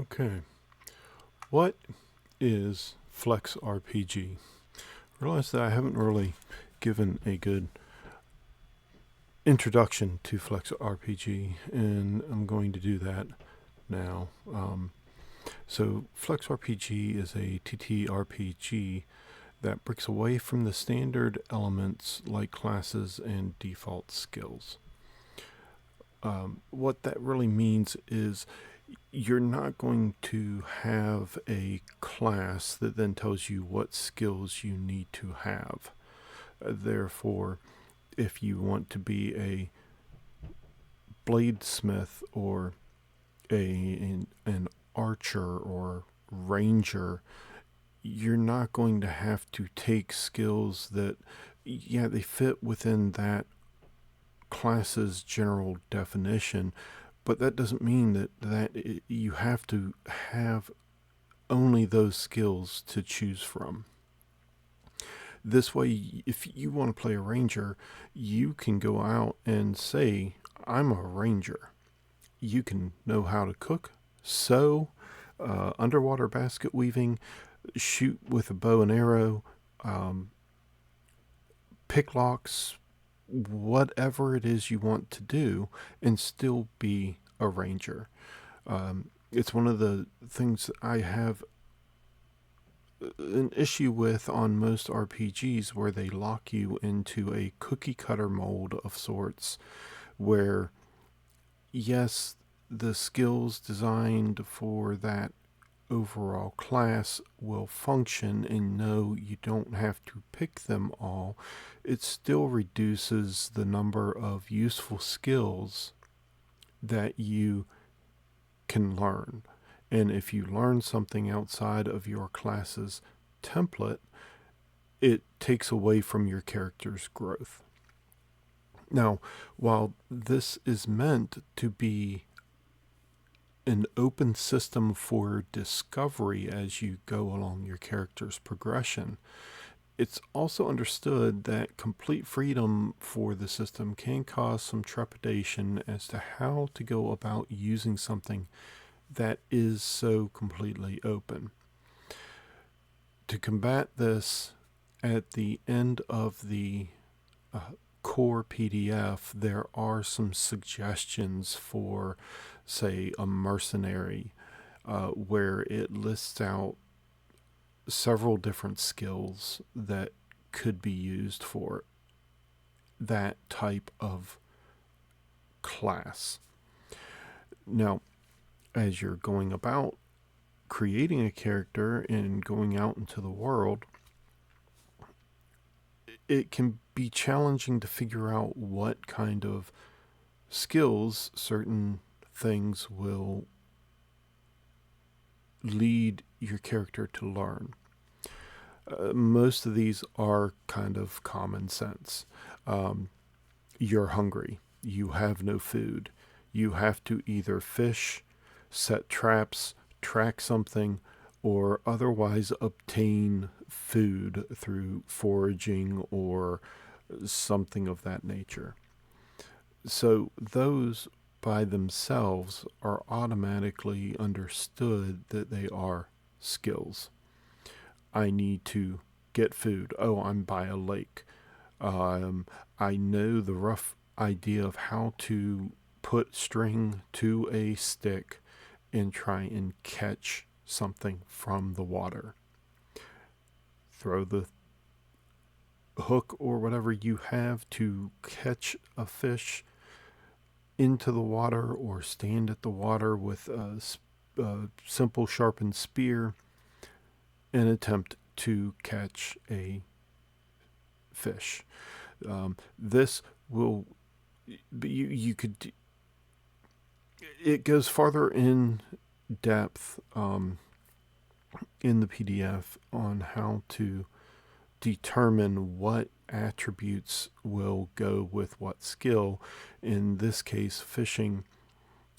Okay, what is FlexRPG? I realize that I haven't really given a good introduction to FlexRPG, and I'm going to do that now. So FlexRPG is a TTRPG that breaks away from the standard elements like classes and default skills. What that really means is you're not going to have a class that then tells you what skills you need to have. Therefore, if you want to be a bladesmith or an archer or ranger, you're not going to have to take skills that, yeah, they fit within that class's general definition, but that doesn't mean that you have to have only those skills to choose from. This way, if you want to play a ranger, you can go out and say, I'm a ranger. You can know how to cook, sew, underwater basket weaving, shoot with a bow and arrow, pick locks, whatever it is you want to do, and still be a ranger. It's one of the things that I have an issue with on most RPGs, where they lock you into a cookie cutter mold of sorts, where yes, the skills designed for that overall class will function, and no, you don't have to pick them all. It still reduces the number of useful skills that you can learn. And if you learn something outside of your class's template, it takes away from your character's growth. Now, while this is meant to be an open system for discovery as you go along your character's progression, it's also understood that complete freedom for the system can cause some trepidation as to how to go about using something that is so completely open. To combat this, at the end of the core PDF, there are some suggestions for, say, a mercenary, where it lists out several different skills that could be used for that type of class. Now, as you're going about creating a character and going out into the world, it can be challenging to figure out what kind of skills certain things will lead your character to learn. Most of these are kind of common sense. You're hungry. You have no food. You have to either fish, set traps, track something, or otherwise obtain food through foraging or something of that nature. So those by themselves are automatically understood that they are skills. I need to get food. Oh, I'm by a lake. I know the rough idea of how to put string to a stick and try and catch something from the water. Throw the hook or whatever you have to catch a fish into the water, or stand at the water with a simple sharpened spear and attempt to catch a fish. This will, you could, it goes farther in depth in the PDF on how to determine what attributes will go with what skill. In this case, fishing,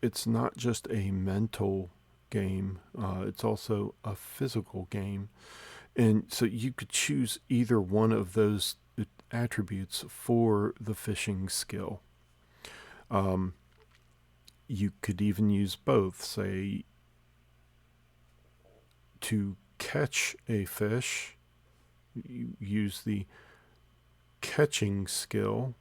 it's not just a mental game, it's also a physical game. And so you could choose either one of those attributes for the fishing skill. You could even use both. Say to catch a fish, you use the catching skill.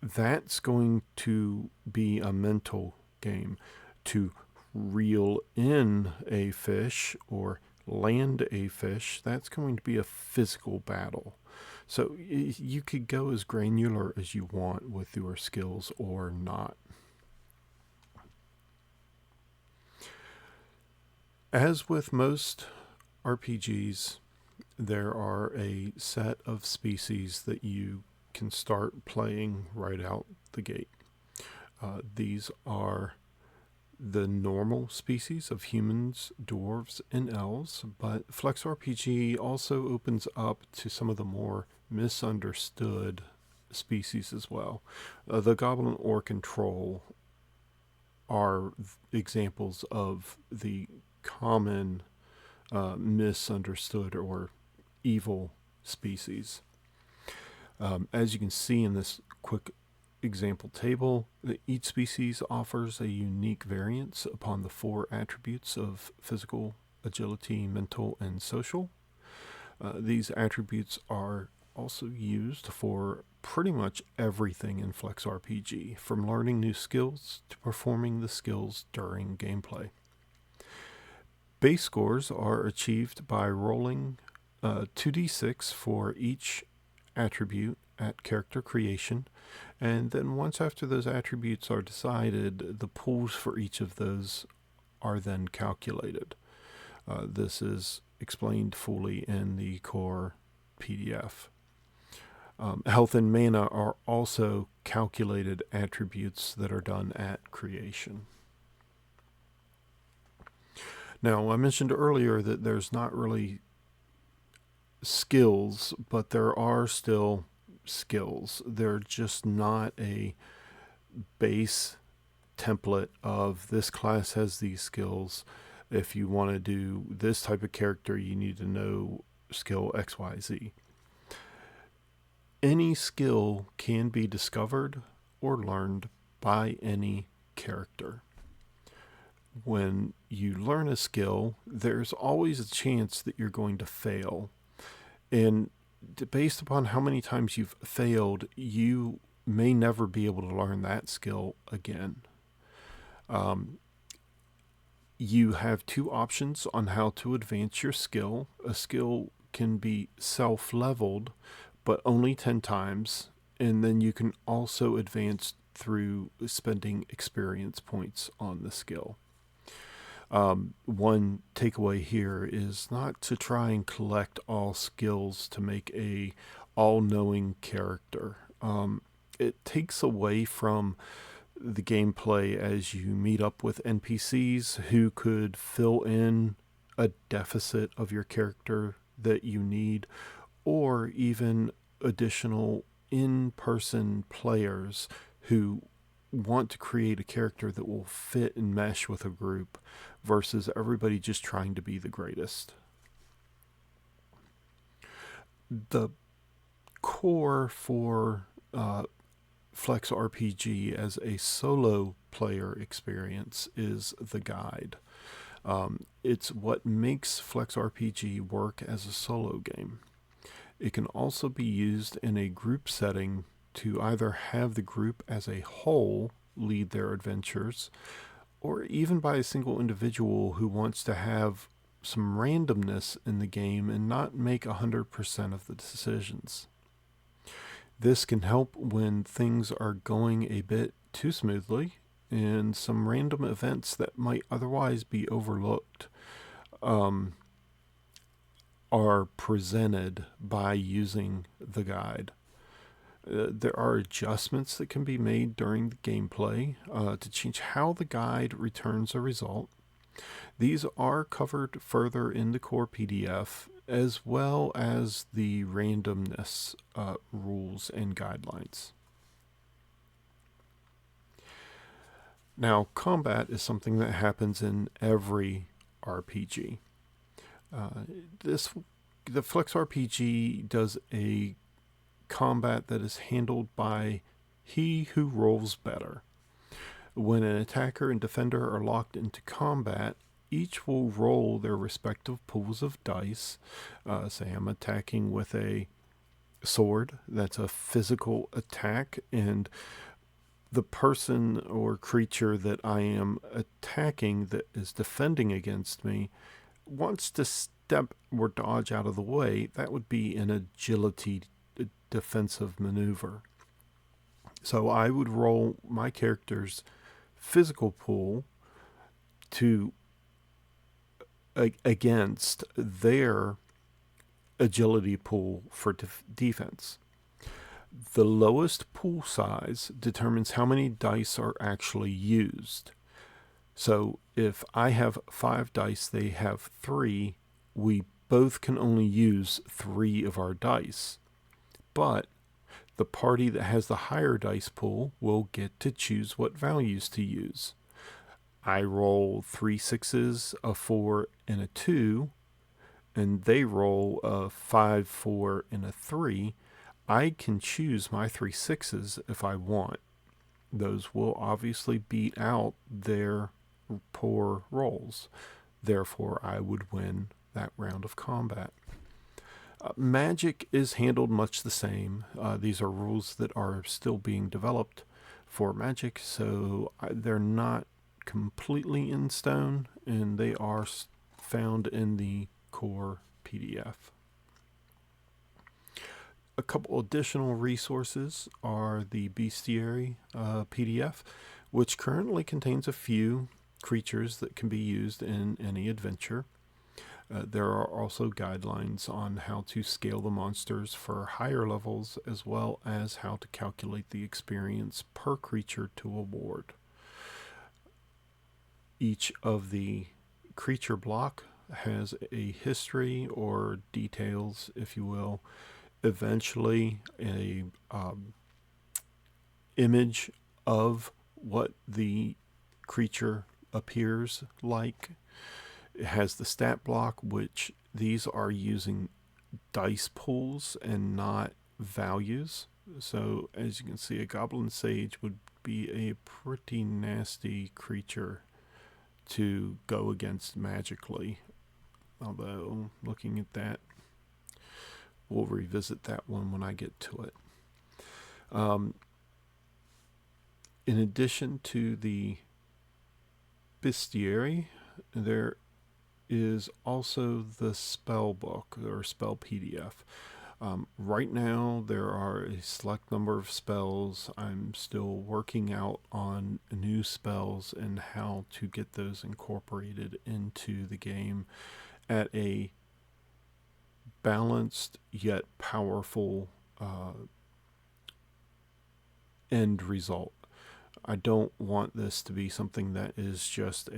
That's going to be a mental game. To reel in a fish or land a fish, that's going to be a physical battle. So you could go as granular as you want with your skills or not. As with most RPGs, there are a set of species that you can start playing right out the gate. These are the normal species of humans, dwarves, and elves, but FlexRPG also opens up to some of the more misunderstood species as well. The goblin, orc, and troll are examples of the common misunderstood or evil species. As you can see in this quick example table, each species offers a unique variance upon the 4 attributes of physical, agility, mental, and social. These attributes are also used for pretty much everything in FlexRPG, from learning new skills to performing the skills during gameplay. Base scores are achieved by rolling 2d6 for each attribute at character creation, and then once after those attributes are decided, the pools for each of those are then calculated. This is explained fully in the core PDF. Health and mana are also calculated attributes that are done at creation. Now, I mentioned earlier that there's not really skills, but there are still skills. They're just not a base template of this class has these skills. If you want to do this type of character, you need to know skill XYZ. Any skill can be discovered or learned by any character. When you learn a skill, there's always a chance that you're going to fail. And based upon how many times you've failed, you may never be able to learn that skill again. You have 2 options on how to advance your skill. A skill can be self-leveled, but only 10 times, and then you can also advance through spending experience points on the skill. One takeaway here is not to try and collect all skills to make a all-knowing character. It takes away from the gameplay as you meet up with NPCs who could fill in a deficit of your character that you need, or even additional in-person players who want to create a character that will fit and mesh with a group versus everybody just trying to be the greatest. The core for FlexRPG as a solo player experience is the guide. It's what makes FlexRPG work as a solo game. It can also be used in a group setting to either have the group as a whole lead their adventures, or even by a single individual who wants to have some randomness in the game and not make 100% of the decisions. This can help when things are going a bit too smoothly and some random events that might otherwise be overlooked are presented by using the guide. There are adjustments that can be made during the gameplay to change how the guide returns a result. These are covered further in the core PDF, as well as the randomness rules and guidelines. Now, combat is something that happens in every RPG. The FlexRPG does a combat that is handled by he who rolls better. When an attacker and defender are locked into combat, each will roll their respective pools of dice. Say I'm attacking with a sword, that's a physical attack, and the person or creature that I am attacking that is defending against me wants to step or dodge out of the way. That would be an agility defensive maneuver. So I would roll my character's physical pool to against their agility pool for defense. The lowest pool size determines how many dice are actually used. So if I have 5 dice, they have 3, we both can only use 3 of our dice. But the party that has the higher dice pool will get to choose what values to use. I roll 3 6s, a 4, and a 2, and they roll a 5, 4, and a 3. I can choose my 3 6s if I want. Those will obviously beat out their poor rolls. Therefore, I would win that round of combat. Magic is handled much the same. These are rules that are still being developed for Magic, so they're not completely in stone, and they are found in the core PDF. A couple additional resources are the Bestiary PDF, which currently contains a few creatures that can be used in any adventure. There are also guidelines on how to scale the monsters for higher levels, as well as how to calculate the experience per creature to award. Each of the creature block has a history or details, if you will. Eventually, a image of what the creature appears like. It has the stat block, which these are using dice pools and not values. So as you can see, a goblin sage would be a pretty nasty creature to go against magically. Although, looking at that, we'll revisit that one when I get to it. In addition to the bestiary, there is also the spell book or spell PDF. Right now, there are a select number of spells. I'm still working out on new spells and how to get those incorporated into the game at a balanced yet powerful end result. I don't want this to be something that is just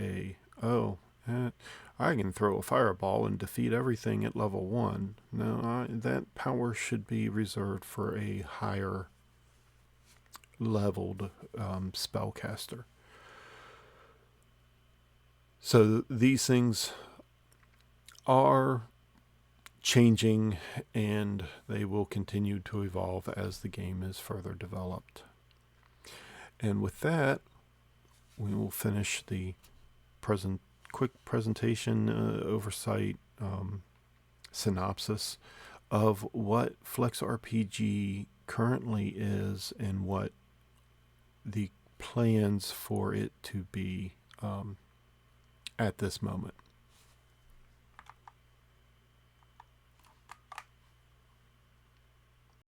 I can throw a fireball and defeat everything at level 1. No, that power should be reserved for a higher leveled spellcaster. So these things are changing, and they will continue to evolve as the game is further developed. And with that, we will finish the quick presentation, oversight, synopsis of what FlexRPG currently is and what the plans for it to be at this moment.